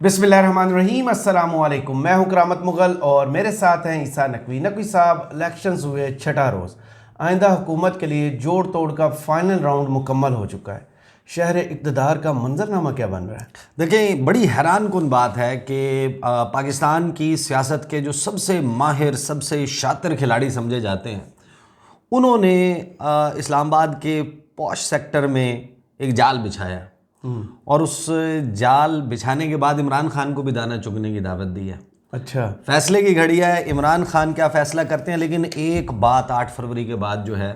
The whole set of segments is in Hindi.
बिस्मिल्लाहिर्रहमानिर्रहीम, अस्सलामुअलैकुम। मैं हूं करामत मुगल और मेरे साथ हैं ईसा नकवी। नकवी साहब, इलेक्शंस हुए छठा रोज़। आइंदा हुकूमत के लिए जोड़ तोड़ का फाइनल राउंड मुकम्मल हो चुका है। शहर इक़्तिदार का मंजरनामा क्या बन रहा है? देखें, बड़ी हैरान कुन बात है कि पाकिस्तान की सियासत के जो सबसे माहिर, सबसे शातिर खिलाड़ी समझे जाते हैं, उन्होंने इस्लामाबाद के पॉश सेक्टर में एक जाल बिछाया और उस जाल बिछाने के बाद इमरान खान को भी दाना चुगने की दावत दी है। अच्छा, फैसले की घड़ी है, इमरान खान क्या फ़ैसला करते हैं। लेकिन एक बात 8 फरवरी के बाद जो है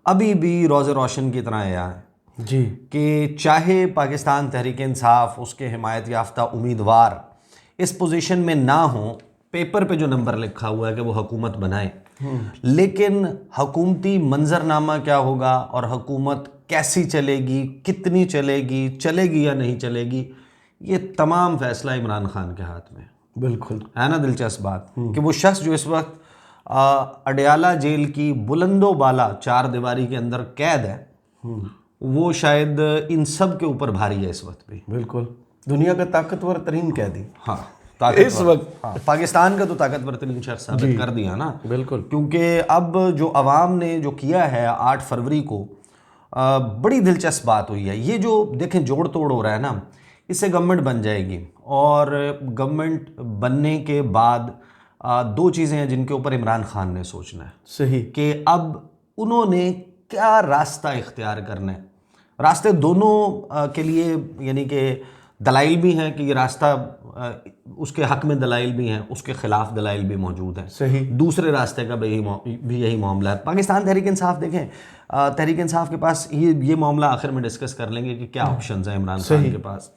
अभी भी रोज़े रोशन की तरह आया है जी, कि चाहे पाकिस्तान तहरीक इंसाफ, उसके हिमायत याफ्ता उम्मीदवार इस पोजीशन में ना हो, पेपर पे जो नंबर लिखा हुआ है कि वो हुकूमत बनाए, लेकिन हुकूमती मंजरनामा क्या होगा और हुकूमत कैसी चलेगी, कितनी चलेगी, चलेगी या नहीं चलेगी, ये तमाम फैसला इमरान खान के हाथ में बिल्कुल है ना। दिलचस्प बात कि वो शख्स जो इस वक्त अडयाला जेल की बुलंदो बाला 4 दीवारी के अंदर कैद है, वो शायद इन सब के ऊपर भारी है इस वक्त भी। बिल्कुल, दुनिया का ताकतवर तरीन कैदी। हाँ, इस वक्त हाँ, पाकिस्तान का तो ताकतवर तरीन शख्स साबित कर दिया ना। बिल्कुल, क्योंकि अब जो अवाम ने जो किया है 8 फरवरी को, बड़ी दिलचस्प बात हुई है। ये जो देखें जोड़ तोड़ हो रहा है ना, इससे गवर्नमेंट बन जाएगी और गवर्नमेंट बनने के बाद 2 चीज़ें हैं जिनके ऊपर इमरान खान ने सोचना है सही कि अब उन्होंने क्या रास्ता इख्तियार करना है। रास्ते दोनों के लिए, यानी कि दलाइल भी हैं कि ये रास्ता उसके हक में दलाइल भी हैं, उसके ख़िलाफ़ दलाइल भी मौजूद हैं। सही, दूसरे रास्ते का भी यही मामला है। पाकिस्तान तहरीक इंसाफ देखें, तहरीक इंसाफ के पास ये मामला आखिर में डिस्कस कर लेंगे कि क्या ऑप्शंस हैं इमरान खान के पास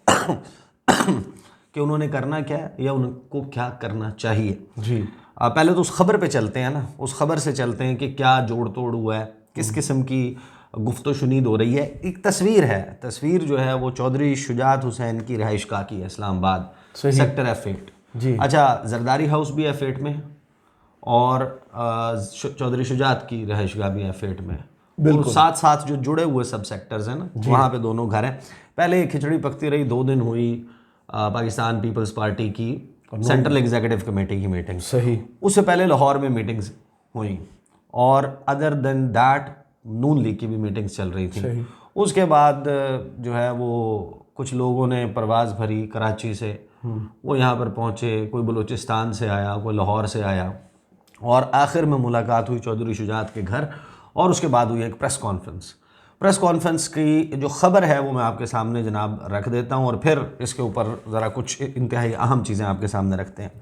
कि उन्होंने करना क्या है या उनको क्या करना चाहिए। जी, पहले तो उस खबर पे चलते हैं ना, उस खबर से चलते हैं कि क्या जोड़ तोड़ हुआ है, किस किस्म की गुफ्तो शुनीद हो रही है। एक तस्वीर है, तस्वीर जो है वो चौधरी शुजात हुसैन की रहायशगाह की है, इस्लामाबाद सेक्टर F8। जी, अच्छा, जरदारी हाउस भी F8 में और चौधरी शुजात की रहायशगाह भी F8 में, और साथ साथ जो जुड़े हुए सब सेक्टर्स हैं ना, वहाँ पे दोनों घर हैं। पहले खिचड़ी पकती रही, 2 दिन हुई पाकिस्तान पीपल्स पार्टी की सेंट्रल एग्जीक्यूटिव कमेटी की मीटिंग, सही, उससे पहले लाहौर में मीटिंग्स हुई और other than that Noon league की भी मीटिंग्स चल रही थी। उसके बाद जो है वो कुछ लोगों ने परवाज़ भरी कराची से, वो यहाँ पर पहुँचे, कोई बलूचिस्तान से आया, कोई लाहौर से आया, और आखिर में मुलाकात हुई चौधरी शुजात के घर। और उसके बाद हुई एक प्रेस कॉन्फ्रेंस की जो ख़बर है वो मैं आपके सामने जनाब रख देता हूँ और फिर इसके ऊपर ज़रा कुछ इंतहाई अहम चीज़ें आपके सामने रखते हैं।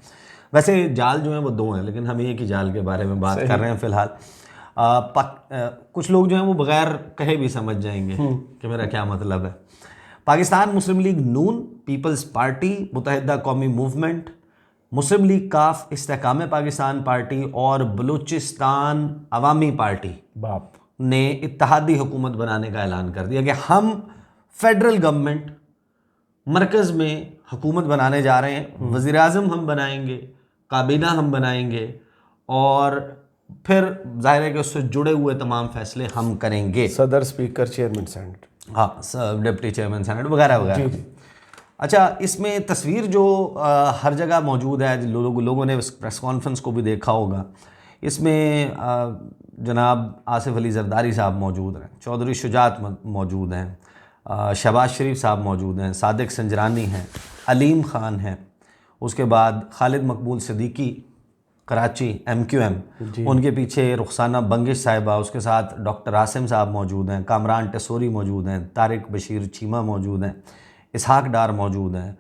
वैसे जाल जो हैं वो 2 हैं, लेकिन हम एक ही जाल के बारे में बात कर रहे हैं फ़िलहाल। कुछ लोग जो हैं वो बग़ैर कहे भी समझ जाएंगे कि मेरा क्या मतलब है। पाकिस्तान मुस्लिम लीग नून, पीपल्स पार्टी, मुत्तहिदा कौमी मूवमेंट, मुस्लिम लीग काफ, इस्तेकाम पाकिस्तान पार्टी और बलूचिस्तान अवामी पार्टी बाप ने इत्तेहादी हुकूमत बनाने का ऐलान कर दिया कि हम फेडरल गवर्नमेंट मरकज़ में हुकूमत बनाने जा रहे हैं, वज़ीर आज़म हम बनाएंगे, काबीना हम बनाएंगे और फिर ज़ाहिर है कि उससे जुड़े हुए तमाम फैसले हम करेंगे। सदर, स्पीकर, चेयरमैन सेनेट, हाँ, डिप्टी चेयरमैन सेनेट वगैरह वगैरह। अच्छा, इसमें तस्वीर जो हर जगह मौजूद है, लोगों ने प्रेस कॉन्फ्रेंस को भी देखा होगा, इसमें जनाब आसिफ अली जरदारी साहब मौजूद हैं, चौधरी शुजात मौजूद हैं, शहबाज शरीफ साहब मौजूद हैं, सादिक संजरानी हैं, अलीम ख़ान हैं, उसके बाद खालिद मकबूल सिद्दीकी कराची MQM, उनके पीछे रुखसाना बंगिश साहिबा, उसके साथ डॉक्टर आसिम साहब मौजूद हैं, कामरान टेसोरी मौजूद हैं, तारिक बशीर चीमा मौजूद हैं, इसहाक डार मौजूद हैं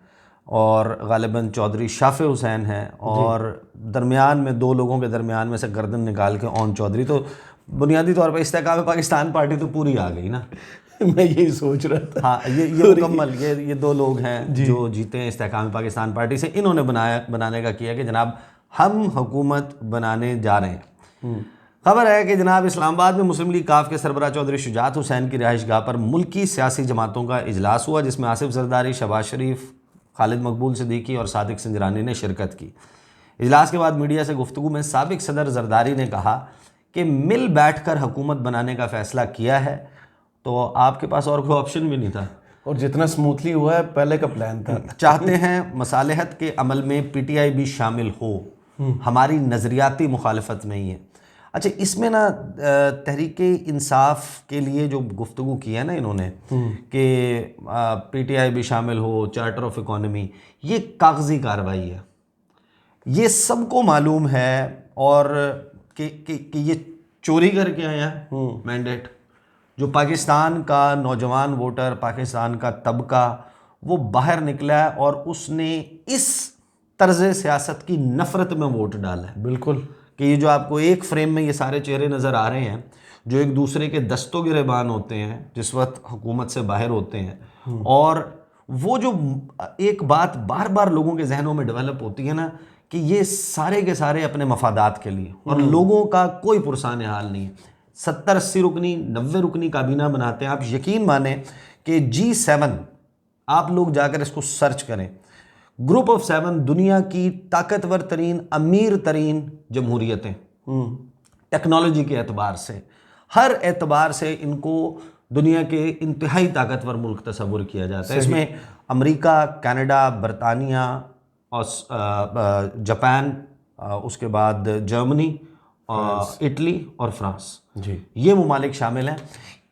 और गालिबन चौधरी शाफे हुसैन हैं, और दरमियान में 2 लोगों के दरमियान में से गर्दन निकाल के ओन चौधरी। तो बुनियादी तौर पर इस्तेकाम पाकिस्तान पार्टी तो पूरी आ गई ना। मैं यही सोच रहा था। हाँ, ये मुकम्मल, ये 2 लोग हैं जो जीते हैं इस्तेकाम पाकिस्तान पार्टी से। इन्होंने बनाने का किया कि जनाब हम हुकूमत बनाने जा रहे हैं। खबर है कि जनाब इस्लामाबाद में मुस्लिम लीग काफ के सरबराह चौधरी शुजात हुसैन की रिहाइशगाह पर मुल्की सियासी जमातों का इजलास हुआ, जिसमें आसिफ जरदारी, शहबाज शरीफ, खालिद मकबूल सिद्दीकी और सादिक संजरानी ने शिरकत की। इजलास के बाद मीडिया से गुफ्तगू में साबिक सदर जरदारी ने कहा कि मिल बैठ कर हुकूमत बनाने का फ़ैसला किया है, तो आपके पास और कोई ऑप्शन भी नहीं था। और जितना स्मूथली हुआ है पहले का प्लान था। चाहते हैं मसालहत के अमल में पीटीआई भी शामिल हो, हमारी नज़रियाती मुखालफत नहीं है। अच्छा, इसमें ना तहरीक इंसाफ के लिए जो गुफ्तगू की है ना इन्होंने कि पीटीआई भी शामिल हो, चार्टर ऑफ इकोनॉमी, ये कागजी कार्रवाई है, ये सबको मालूम है। और कि ये चोरी करके आया है मैंडेट। जो पाकिस्तान का नौजवान वोटर, पाकिस्तान का तबका, वो बाहर निकला है और उसने इस तर्ज सियासत की नफ़रत में वोट डाला है। बिल्कुल, कि ये जो आपको एक फ्रेम में ये सारे चेहरे नज़र आ रहे हैं जो एक दूसरे के दस्तों गिरेबान होते हैं जिस वक्त हुकूमत से बाहर होते हैं, और वो जो एक बात बार बार लोगों के जहनों में डेवलप होती है ना कि ये सारे के सारे अपने मफादात के लिए, और लोगों का कोई पुरसान हाल नहीं है। 70-80 रुकनी 90 रुकनी काबीना बनाते हैं। आप यकीन माने कि G7, आप लोग जाकर इसको सर्च करें, ग्रुप ऑफ 7 दुनिया की ताकतवर तरीन, अमीर तरीन जमहूरियतें, टेक्नोलॉजी के एतबार से, हर एतबार से इनको दुनिया के इंतहाई ताकतवर मुल्क तस्वुर किया जाता है। इसमें अमेरिका, कनाडा, बरतानिया और जापान, उसके बाद जर्मनी, इटली और फ्रांस जी, ये ममालिक शामिल हैं।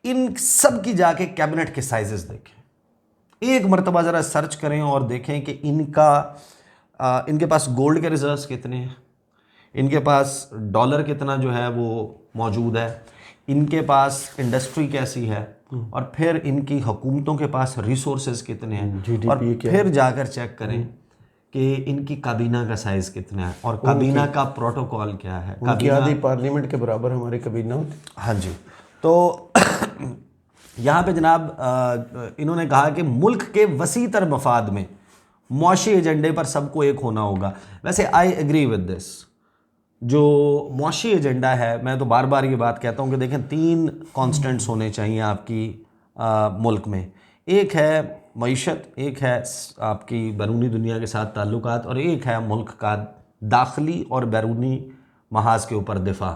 इन सब की जाके कैबिनेट के साइजेस देखें, एक मरतबा ज़रा सर्च करें और देखें कि इनके पास गोल्ड के रिजर्व्स कितने हैं, इनके पास डॉलर कितना जो है वो मौजूद है, इनके पास इंडस्ट्री कैसी है, और फिर इनकी हुकूमतों के पास रिसोर्सेज कितने हैं, और फिर जाकर चेक करें कि इनकी काबीना का साइज़ कितना है और काबीना का प्रोटोकॉल क्या है। काबीना आधी पार्लियामेंट के बराबर हमारी काबीना होती। हाँ जी। तो यहाँ पे जनाब इन्होंने कहा कि मुल्क के वसी तर मफाद में मुआशी एजेंडे पर सबको एक होना होगा। वैसे आई एग्री विद दिस। जो मुआशी एजेंडा है, मैं तो बार बार ये बात कहता हूँ कि देखें 3 कॉन्स्टेंट्स होने चाहिए आपकी मुल्क में। एक है मईशत, एक है आपकी बैरूनी दुनिया के साथ ताल्लुकात, और एक है मुल्क का दाखिली और बैरूनी महाज के ऊपर दिफा।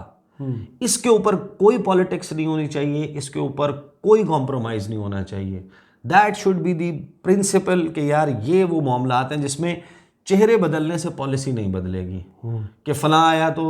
इसके ऊपर कोई पॉलिटिक्स नहीं होनी चाहिए, इसके ऊपर कोई कॉम्प्रोमाइज़ नहीं होना चाहिए। That should be the principle कि यार ये वो मामलात हैं जिसमें चेहरे बदलने से पॉलिसी नहीं बदलेगी कि फ़लाँ आया तो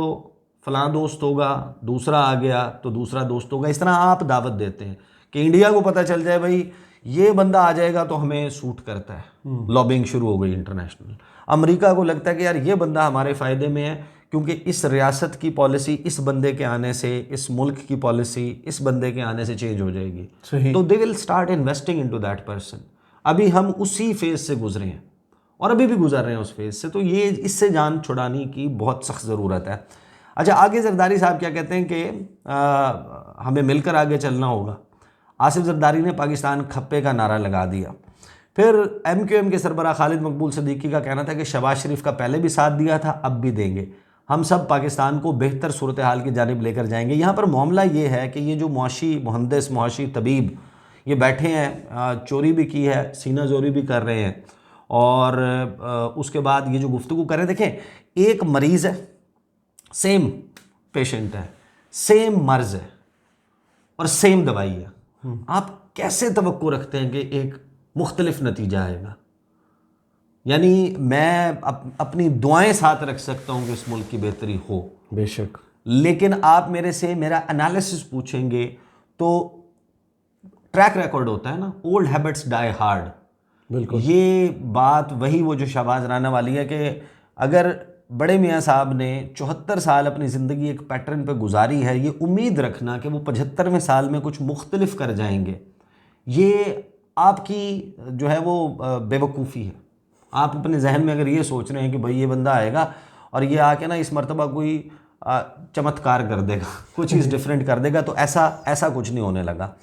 फ़लाँ दोस्त होगा, दूसरा आ गया तो दूसरा दोस्त होगा। इस तरह आप दावत देते हैं कि इंडिया को पता चल जाए भाई ये बंदा आ जाएगा तो हमें सूट करता है, लॉबिंग शुरू हो गई इंटरनेशनल। अमेरिका को लगता है कि यार ये बंदा हमारे फ़ायदे में है क्योंकि इस रियासत की पॉलिसी इस बंदे के आने से, इस मुल्क की पॉलिसी इस बंदे के आने से चेंज हो जाएगी। सही। तो they will start investing into that person. अभी हम उसी फेज़ से गुजरे हैं और अभी भी गुजर रहे हैं उस फेज़ से, तो ये इससे जान छुड़ाने की बहुत सख्त ज़रूरत है। अच्छा, आगे जरदारी साहब क्या कहते हैं कि हमें मिलकर आगे चलना होगा। आसिफ जरदारी ने पाकिस्तान खप्पे का नारा लगा दिया। फिर MQM के सरबराह खालिद मकबूल सदीकी का कहना था कि शहबाज शरीफ का पहले भी साथ दिया था, अब भी देंगे, हम सब पाकिस्तान को बेहतर सूरत हाल की जानिब लेकर जाएंगे। यहाँ पर मामला ये है कि ये जो मुआशी मुहंदिस, मुआशी तबीब ये बैठे हैं, चोरी भी की है, सीना जोरी भी कर रहे हैं, और उसके बाद ये जो गुफ्तगू कर रहे हैं, देखें एक मरीज़ है, सेम पेशेंट है, सेम मर्ज़ है और सेम दवाई है, आप कैसे तवक्को रखते हैं कि एक मुख्तलिफ नतीजा आएगा? यानी मैं अपनी दुआएं साथ रख सकता हूं कि इस मुल्क की बेहतरी हो, बेशक, लेकिन आप मेरे से मेरा एनालिसिस पूछेंगे तो ट्रैक रिकॉर्ड होता है ना, ओल्ड हैबिट्स डाई हार्ड। बिल्कुल, ये बात वही वो जो शहबाज राना वाली है कि अगर बड़े मियाँ साहब ने 74 साल अपनी ज़िंदगी एक पैटर्न पे गुजारी है, ये उम्मीद रखना कि वो 75वें साल में कुछ मुख्तलिफ कर जाएंगे, ये आपकी जो है वो बेवकूफ़ी है। आप अपने जहन में अगर ये सोच रहे हैं कि भाई ये बंदा आएगा और ये आके ना इस मरतबा कोई चमत्कार कर देगा, कुछ चीज़ डिफरेंट कर देगा, तो ऐसा कुछ नहीं होने लगा।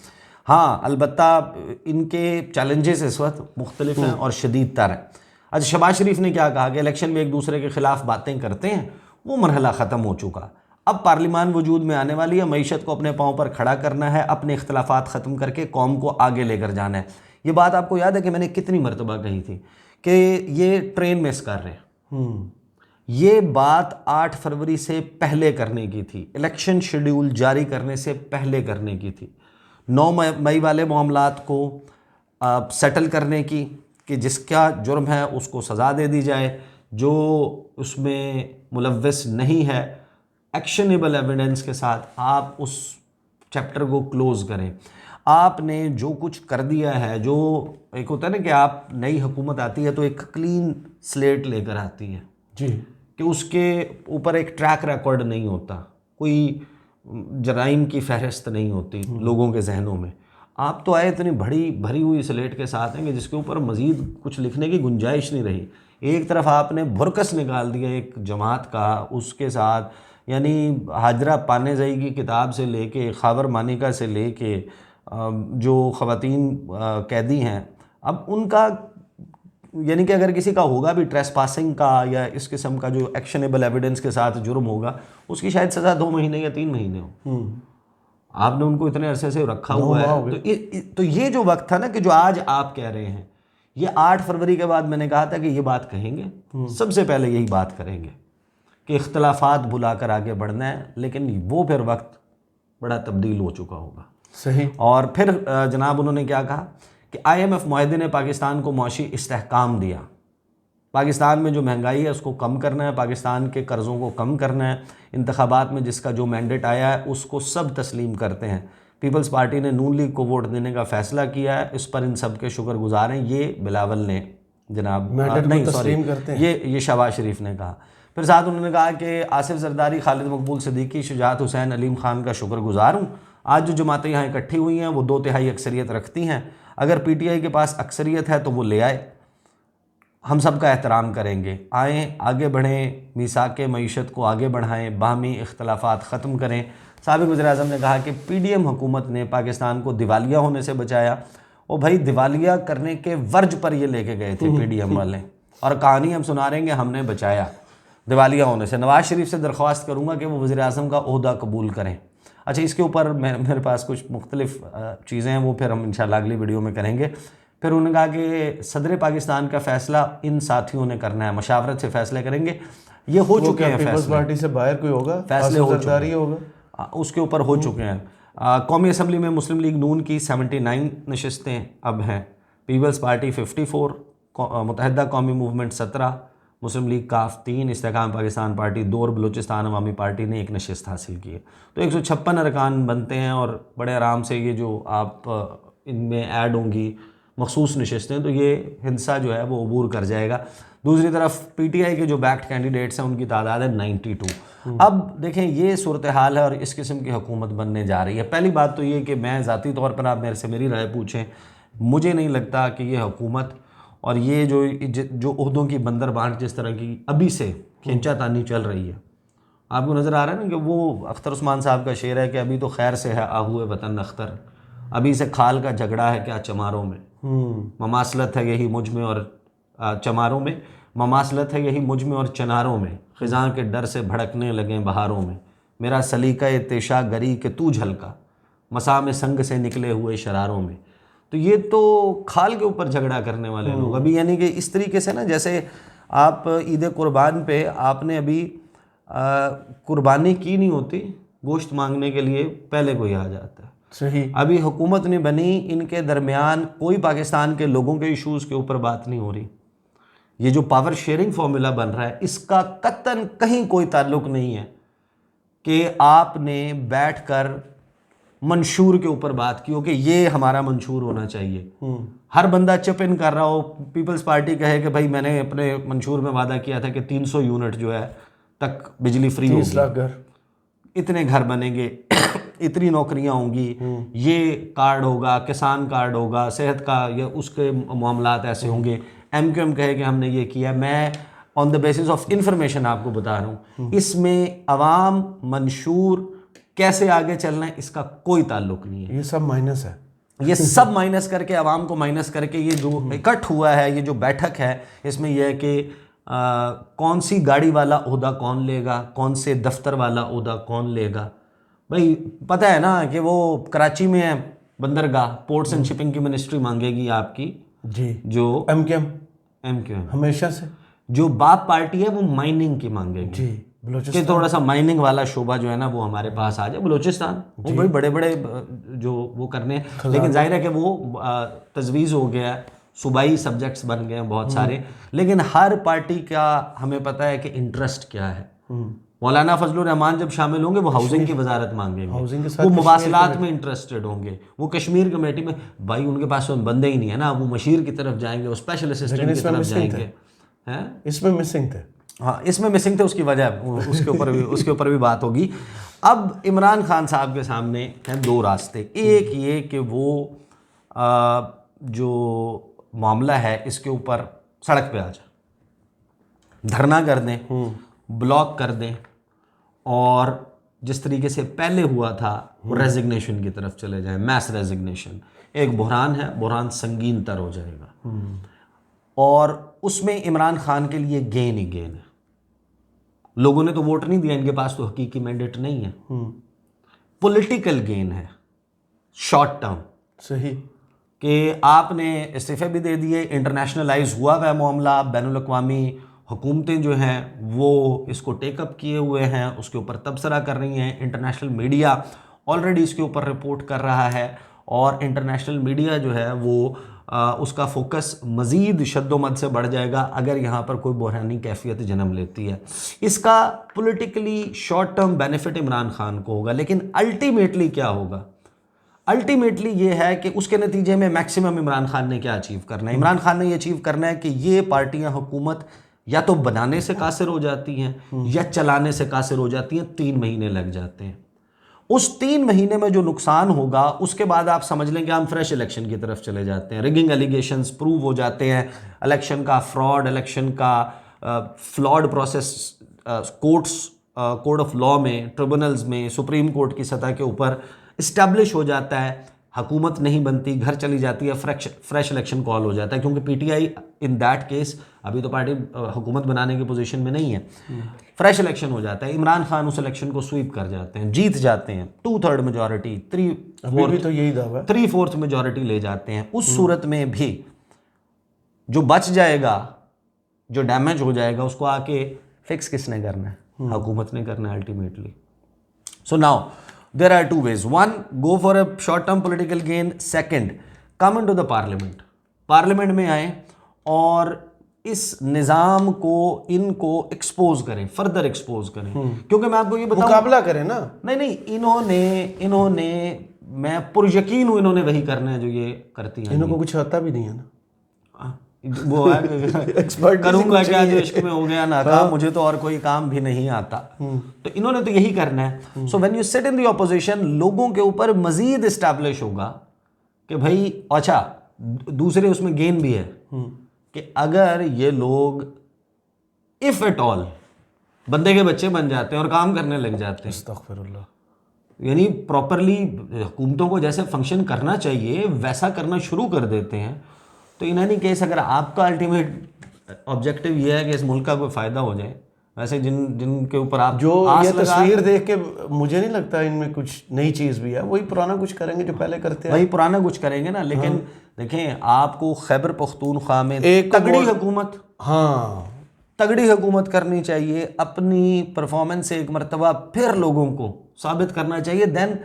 हाँ, अलबत्ता इनके चैलेंजेस इस वक्त मुख्तलिफ हैं और शदीद तर हैं। अच्छा, शहबाज शरीफ ने क्या कहा कि इलेक्शन में एक दूसरे के ख़िलाफ़ बातें करते हैं, वो मरहला ख़त्म हो चुका, अब पार्लिमान वजूद में आने वाली है, मईशत को अपने पाँव पर खड़ा करना है, अपने इख्तलाफात ख़त्म करके कौम को आगे लेकर जाना है। ये बात आपको याद है कि मैंने कितनी मरतबा कही थी कि ये ट्रेन मिस कर रहे हैं। ये बात 8 फरवरी से पहले करने की थी, इलेक्शन शेड्यूल जारी करने से पहले करने की थी। 9 मई वाले मामलात को सेटल करने की, कि जिसका जुर्म है उसको सज़ा दे दी जाए, जो उसमें मुलव्वस नहीं है एक्शनेबल एविडेंस के साथ आप उस चैप्टर को क्लोज़ करें। आपने जो कुछ कर दिया है, जो एक होता है ना कि आप नई हुकूमत आती है तो एक क्लीन स्लेट लेकर आती है जी, कि उसके ऊपर एक ट्रैक रिकॉर्ड नहीं होता, कोई जराइम की फहरिस्त नहीं होती लोगों के जहनों में। आप तो आए इतनी बड़ी भरी हुई स्लेट के साथ हैं कि जिसके ऊपर मज़ीद कुछ लिखने की गुंजाइश नहीं रही। एक तरफ आपने भुरकस निकाल दिया एक जमात का, उसके साथ यानी हाजरा पानेज़ई की किताब से लेके खावर मानिका से लेके जो ख़वातीन कैदी हैं, अब उनका यानी कि अगर किसी का होगा भी ट्रेसपासिंग का या इस किस्म का जो एक्शनेबल एविडेंस के साथ जुर्म होगा, उसकी शायद सज़ा 2 महीने या 3 महीने हो। आपने उनको इतने अरसे से रखा हुआ है, तो ये जो वक्त था ना कि जो आज आप कह रहे हैं, ये 8 फरवरी के बाद मैंने कहा था कि ये बात कहेंगे, सबसे पहले यही बात करेंगे कि इख्तलाफात भुलाकर आगे बढ़ना है, लेकिन वो फिर वक्त बड़ा तब्दील हो चुका होगा। सही। और फिर जनाब उन्होंने क्या कहा कि IMF मुआहदे ने पाकिस्तान को मुआशी इस्तेहकाम दिया, पाकिस्तान में जो महंगाई है उसको कम करना है, पाकिस्तान के कर्ज़ों को कम करना है, इंतखाबात में जिसका जो मैंडेट आया है उसको सब तस्लीम करते हैं। पीपल्स पार्टी ने नून लीग को वोट देने का फ़ैसला किया है, इस पर इन सब के शुक्रगुजार हैं। ये बिलावल ने जनाब नहीं सॉरी ये शहबाज शरीफ ने कहा। फिर साथ उन्होंने कहा कि आसिफ जरदारी, खालिद मकबूल सिद्दीकी, शुजात हुसैन, अलीम खान का शुक्रगुजार हूँ। आज जो जमातें यहाँ इकट्ठी हुई हैं वो 2/3 अक्सरियत रखती हैं। अगर PTI के पास अक्सरियत है तो वो ले आए, हम सब का एहतराम करेंगे। आएँ, आगे बढ़ें, मीसाक मईशत को आगे बढ़ाएँ, बाहमी इख्तलाफात ख़त्म करें। साबिक़ वज़ीर-ए-आज़म ने कहा कि PDM हुकूमत ने पाकिस्तान को दिवालिया होने से बचाया। और भाई दिवालिया करने के वर्ज पर ये लेके गए थे PDM वाले, और कहानी हम सुना रहे हैं कि हमने बचाया दिवालिया होने से। नवाज़ शरीफ से दरख्वास्त करूँगा कि वो वज़ीर-ए-आज़म का ओहदा कबूल करें। अच्छा, इसके ऊपर मेरे पास कुछ मुख्तलिफ़ चीज़ें हैं, वो फिर हम इंशाअल्लाह अगली वीडियो में करेंगे। फिर उन्होंने कहा कि सदर पाकिस्तान का फ़ैसला इन साथियों ने करना है, मशावरत से फ़ैसले करेंगे। ये हो चुके हैं पीपल्स फैसले, पार्टी से बाहर कोई होगा, फैसले हो चुके हैं, होगा, उसके ऊपर हो चुके हैं। कौमी असम्बली में मुस्लिम लीग नून की 79 नशस्तें अब हैं, पीपल्स पार्टी 54, मुत्तहिदा कौमी मूवमेंट 17, मुस्लिम लीग काफ 3, इस्तेहकाम पाकिस्तान पार्टी 2 और बलूचिस्तान अवामी पार्टी ने 1 नशस्त हासिल की है। तो 156 अरकान बनते हैं और बड़े आराम से ये जो आप इनमें ऐड होंगी मखसूस नशस्तें, तो ये हिंसा जो है वो अबूर कर जाएगा। दूसरी तरफ PTI के जो बैक्ड कैंडिडेट्स हैं उनकी तादाद है 92। अब देखें ये सूरत हाल है और इस किस्म की हुकूमत बनने जा रही है। पहली बात तो ये कि मैं ज़ाती तौर पर, आप मेरे से मेरी राय पूछें, मुझे नहीं लगता कि ये हुकूमत और ये जो ओहदों की बंदर बांट जिस तरह की अभी से खींचातानी चल रही है, आपको नज़र आ रहा है ना कि वो अख्तर उस्मान साहब का शेर है कि अभी तो खैर से है आहूए वतन अख्तर, अभी से खाल का झगड़ा है क्या चमारों में, ममासलत है यही मुझ में और चमारों में, ममासलत है यही मुझ में और चनारों में, ख़िज़ां के डर से भड़कने लगे बहारों में, मेरा सलीका तेशा गरी के तू झलका, मसा में संग से निकले हुए शरारों में। तो ये तो खाल के ऊपर झगड़ा करने वाले लोग अभी, यानी कि इस तरीके से ना, जैसे आप ईद कुर्बान पे आपने अभी कुर्बानी की नहीं होती, गोश्त मांगने के लिए पहले कोई आ जाता है। सही। अभी हुकूमत नहीं बनी, इनके दरमियान कोई पाकिस्तान के लोगों के इशूज़ के ऊपर बात नहीं हो रही। ये जो पावर शेयरिंग फार्मूला बन रहा है, इसका कतन कहीं कोई ताल्लुक नहीं है कि आपने बैठकर मंशूर के ऊपर बात की हो कि ये हमारा मंशूर होना चाहिए। हर बंदा चिप इन कर रहा हो, पीपल्स पार्टी कहे कि भाई मैंने अपने मंशूर में वादा किया था कि 300 यूनिट जो है तक बिजली फ्री होगी, 30 लाख घर, इतने घर बनेंगे, इतनी नौकरियां होंगी, ये कार्ड होगा, किसान कार्ड होगा, सेहत का या उसके मामलात ऐसे होंगे। MQM कहे कि हमने ये किया। मैं on the basis of information आपको बता रहा हूँ, इसमें अवाम मंशूर कैसे आगे चलना है इसका कोई ताल्लुक नहीं है। ये सब माइनस है, ये सब माइनस करके, आवाम को माइनस करके ये जो इकट्ठ हुआ है, ये जो बैठक है, इसमें यह है कि कौन सी गाड़ी वाला ओहदा कौन लेगा, कौन से दफ्तर वाला ओहदा कौन लेगा। भाई पता है ना कि वो कराची में है बंदरगाह, पोर्ट्स एंड शिपिंग की मिनिस्ट्री मांगेगी आपकी जी, जो MQM हमेशा से जो बाप पार्टी है वो माइनिंग की मांगेगी जी, कि थोड़ा सा माइनिंग वाला शोबा जो है ना वो हमारे पास आ जाए। बलूचिस्तान वो भाई बड़े बड़े जो वो करने हैं, लेकिन जाहिर है कि वो तजवीज़ हो गया है, सूबाई सब्जेक्ट्स बन गए हैं बहुत सारे, लेकिन हर पार्टी का हमें पता है कि इंटरेस्ट क्या है। मौलाना फजलुर रहमान जब शामिल होंगे वो हाउसिंग की वजारत मांगेंगे, वो मुवासलात में इंटरेस्टेड होंगे, वो कश्मीर कमेटी में, भाई उनके पास तो बंदे ही नहीं है ना, वो मशीर की तरफ जाएंगे, वो स्पेशल असिस्टेंट की तरफ जाएंगे। हैं इसमें मिसिंग थे, हाँ इसमें मिसिंग थे, उसकी वजह उसके ऊपर भी बात होगी। अब इमरान खान साहब के सामने हैं दो रास्ते, एक ये कि वो जो मामला है इसके ऊपर सड़क पे आ जाए, धरना कर दें, ब्लॉक कर दें, और जिस तरीके से पहले हुआ था वो रेजिग्नेशन की तरफ चले जाएं, मैस रेजिग्नेशन। एक बुहरान है, बुहरान संगीन तर हो जाएगा, और उसमें इमरान खान के लिए गेन ही गेन है। लोगों ने तो वोट नहीं दिया, इनके पास तो हकीकी मैंडेट नहीं है, पॉलिटिकल गेन है शॉर्ट टर्म। सही कि आपने इस्तीफे भी दे दिए, इंटरनेशनलाइज हुआ वह मामला, बैनुल अक़वामी हुकूमतें जो हैं वो इसको टेकअप किए हुए हैं, उसके ऊपर तबसरा कर रही हैं, इंटरनेशनल मीडिया ऑलरेडी इसके ऊपर रिपोर्ट कर रहा है, और इंटरनेशनल मीडिया जो है वो उसका फोकस मज़ीद शद्दोमद से बढ़ जाएगा अगर यहाँ पर कोई बुरहानी कैफियत जन्म लेती है। इसका politically short term benefit Imran Khan को होगा, लेकिन अल्टीमेटली क्या होगा? अल्टीमेटली ये है कि उसके नतीजे में मैक्सिमम इमरान खान ने क्या अचीव करना है? इमरान खान ने ये अचीव करना है कि ये पार्टियां हुकूमत या तो बनाने से कासिर हो जाती हैं या चलाने से कासिर हो जाती हैं, 3 महीने लग जाते हैं। उस 3 महीने में जो नुकसान होगा उसके बाद आप समझ लें कि हम फ्रेश इलेक्शन की तरफ चले जाते हैं, रिगिंग एलिगेशंस प्रूव हो जाते हैं, इलेक्शन का फ्रॉड, इलेक्शन का flawed process court of law में, ट्रिब्यूनल्स में, सुप्रीम कोर्ट की सतह के ऊपर इस्टेब्लिश हो जाता है, हुकूमत नहीं बनती, घर चली जाती है, फ्रेश इलेक्शन कॉल हो जाता है, क्योंकि पीटीआई इन दैट केस अभी तो पार्टी हुकूमत बनाने की पोजीशन में नहीं है, फ्रेश इलेक्शन हो जाता है, इमरान खान उस इलेक्शन को स्वीप कर जाते हैं, जीत जाते हैं, 2/3 मेजॉरिटी, 3/4 मेजॉरिटी ले जाते हैं। उस सूरत में भी जो बच जाएगा, जो डैमेज हो जाएगा, उसको आके फिक्स किसने करना है? हुकूमत ने करना है ultimately. So now there are 2 ways. One, go for a short term political gain. Second, come into the parliament. Parliament में आए और इस निज़ाम को, इनको एक्सपोज करें, फर्दर एक्सपोज करें, क्योंकि मैं आपको ये बताऊं, मुकाबला करें ना। नहीं, इन्होंने मैं पुरयकीन हूं इन्होंने वही करना है जो ये करती हैं। इनको कुछ आता भी नहीं है ना, वो है एक्सपर्ट करूंगा क्या जो इश्क में हो गया नाकाम, मुझे तो और कोई काम भी नहीं आता। तो इन्होंने तो यही करना है। So when you sit in the opposition, लोगों के ऊपर मजीद इस्टेब्लिश होगा कि भाई अच्छा, दूसरे उसमें गेन भी है कि अगर ये लोग इफ एट ऑल बंदे के बच्चे बन जाते हैं और काम करने लग जाते हैं, अस्तगफिरुल्लाह, यानी प्रॉपरली हुकूमतों को जैसे फंक्शन करना चाहिए वैसा करना शुरू कर देते हैं, तो इन एनी केस अगर आपका अल्टीमेट ऑब्जेक्टिव ये है कि इस मुल्क का कोई फ़ायदा हो जाए, वैसे जिनके ऊपर आप जो ये तस्वीर देख के मुझे नहीं लगता इनमें कुछ नई चीज़ भी है, वही पुराना कुछ करेंगे जो पहले करते हैं, वही पुराना कुछ करेंगे ना। लेकिन देखें, आपको खैबर पख्तूनख्वा में एक तगड़ी हुकूमत, तगड़ी हुकूमत करनी चाहिए, अपनी परफॉर्मेंस से एक मरतबा फिर लोगों को साबित करना चाहिए। देन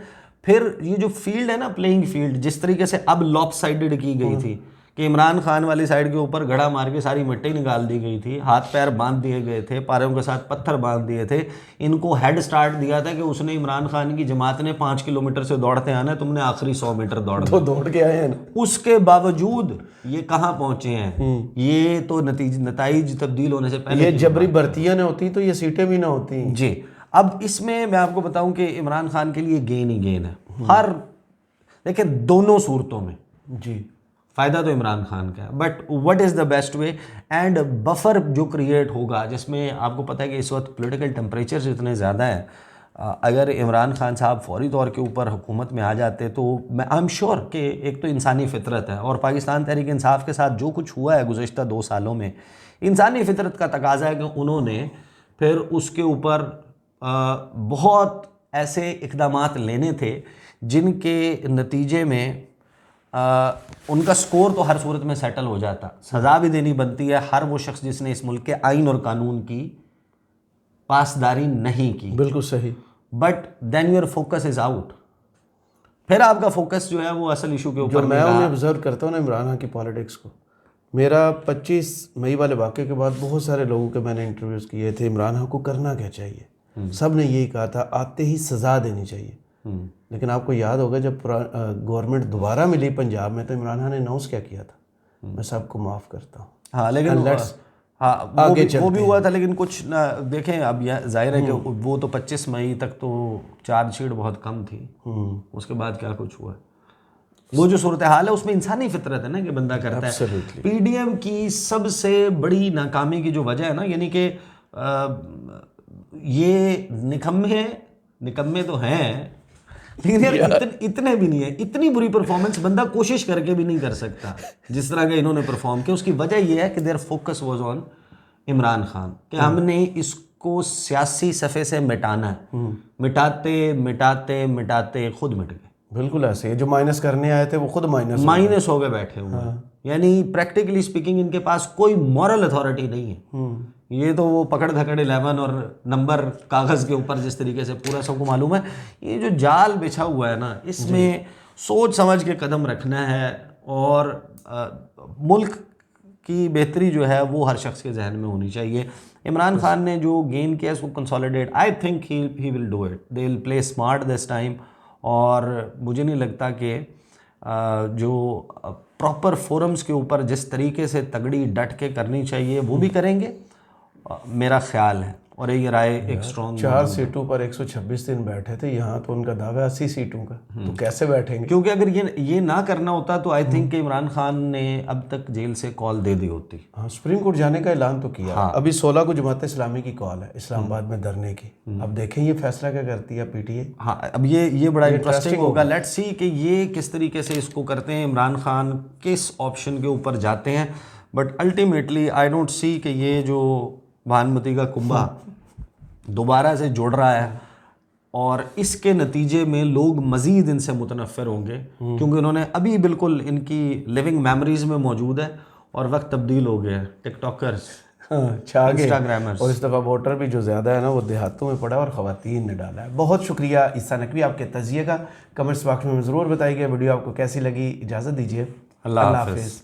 फिर ये जो फील्ड है ना, प्लेइंग फील्ड, जिस तरीके से अब लॉपसाइडेड की गई थी कि इमरान खान वाली साइड के ऊपर गड़ा मार के सारी मिट्टी निकाल दी गई थी, हाथ पैर बांध दिए गए थे, पैरों के साथ पत्थर बांध दिए थे, इनको हेड स्टार्ट दिया था कि उसने इमरान खान की जमात ने 5 किलोमीटर से दौड़ते आना है, तुमने आखिरी 100 मीटर दौड़ के आए हैं। उसके बावजूद ये कहाँ पहुंचे हैं? ये तो नतीज तब्दील होने से पहले, ये जबरी भर्तियां ना होती तो ये सीटें भी ना होती जी। अब इसमें मैं आपको बताऊं कि इमरान खान के लिए गेन ही गेन है हर, देखिए दोनों सूरतों में जी, फ़ायदा तो इमरान खान का है, but what is the best way? And buffer जो क्रिएट होगा, जिसमें आपको पता है कि इस वक्त पॉलिटिकल टेम्परेचर इतने ज़्यादा हैं, अगर इमरान खान साहब फौरी तौर के ऊपर हुकूमत में आ जाते तो मैं आई एम श्योर कि एक तो इंसानी फितरत है, और पाकिस्तान तहरीक इंसाफ के साथ जो कुछ हुआ है गुज़श्ता 2 सालों में, इंसानी फितरत का तकाजा है कि उन्होंने फिर उसके ऊपर बहुत ऐसे इक़दामात लेने थे जिनके नतीजे में उनका स्कोर तो हर सूरत में सेटल हो जाता, सज़ा भी देनी बनती है हर वो शख्स जिसने इस मुल्क के आइन और कानून की पासदारी नहीं की, बिल्कुल सही। But then your focus is out, फिर आपका फोकस जो है वो असल इशू के जो ऊपर मैं उन्हें ऑब्जर्व करता हूँ ना इमरान खान की पॉलिटिक्स को, मेरा 25 मई वाले वाक़े के बाद बहुत सारे लोगों के मैंने इंटरव्यूज़ किए थे, इमरान खान को करना क्या चाहिए। सब ने यही कहा था आते ही सज़ा देनी चाहिए। लेकिन आपको याद होगा जब गवर्नमेंट दोबारा मिली पंजाब में तो इमरान खान ने अनाउंस क्या किया था, मैं सबको माफ़ करता हूँ। हाँ लेकिन हाँ वो भी हुआ था, लेकिन कुछ ना देखें अब यह जाहिर है कि वो तो 25 मई तक तो चार्जशीट बहुत कम थी, उसके बाद क्या कुछ हुआ। वो जो सूरत हाल है उसमें इंसानी फितरत है ना कि बंदा करता है। पीडीएम की सबसे बड़ी नाकामी की जो वजह है ना, यानी कि ये निकम्मे तो हैं लेकिन यार इतने भी नहीं है, इतनी बुरी परफॉर्मेंस बंदा कोशिश करके भी नहीं कर सकता जिस तरह का इन्होंने परफॉर्म किया। उसकी वजह यह है कि their focus was on Imran Khan, कि हमने इसको सियासी सफ़े से मिटाना है। मिटाते मिटाते मिटाते खुद मिट गए। बिल्कुल ऐसे है, जो माइनस करने आए थे वो खुद माइनस हो गए बैठे हुए हैं। यानी प्रैक्टिकली स्पीकिंग इनके पास कोई मॉरल अथॉरिटी नहीं है। ये तो वो पकड़ धकड़ 11 और नंबर कागज़ के ऊपर जिस तरीके से पूरा सबको मालूम है, ये जो जाल बिछा हुआ है ना, इसमें सोच समझ के कदम रखना है और मुल्क की बेहतरी जो है वो हर शख्स के जहन में होनी चाहिए। इमरान खान ने जो गेन किया इसको consolidate, I think he will do it, they will play smart this time. और मुझे नहीं लगता कि जो प्रॉपर फोरम्स के ऊपर जिस तरीके से तगड़ी डट के करनी चाहिए वो भी करेंगे, मेरा ख्याल है। और ये राय एक स्ट्रॉन्ग 4 सीटों पर 126 दिन बैठे थे, यहाँ तो उनका दावा है 80 सीटों का, तो कैसे बैठेंगे? क्योंकि अगर ये ना करना होता तो आई थिंक कि इमरान खान ने अब तक जेल से कॉल दे दी होती। हाँ, सुप्रीम कोर्ट जाने का ऐलान तो किया। हाँ। अभी 16 को जमात इस्लामी की कॉल है इस्लामाबाद में धरने की। अब देखें ये फैसला क्या करती है पीटीए। हाँ, अब ये बड़ा इंटरेस्टिंग होगा। लेट्स सी कि ये किस तरीके से इसको करते हैं, इमरान खान किस ऑप्शन के ऊपर जाते हैं। But ultimately I don't see कि ये जो भानुमती का कुंभा दोबारा से जुड़ रहा है और इसके नतीजे में लोग मज़ीद इनसे मुतनफ़िर होंगे, क्योंकि उन्होंने अभी बिल्कुल इनकी लिविंग मेमोरीज में मौजूद है और वक्त तब्दील हो गया है। टिकटॉकर्स छा गए, इंस्टाग्रामर्स, और इस दफ़ा वोटर भी जो ज़्यादा है ना वो देहातों में पड़ा और ख़वातीन ने डाला है। बहुत शुक्रिया ईसा नकवी आपके तजिए का। कमेंट्स बॉक्स में ज़रूर बताइए वीडियो आपको कैसी लगी। इजाज़त दीजिए, अल्लाह हाफ़िज़।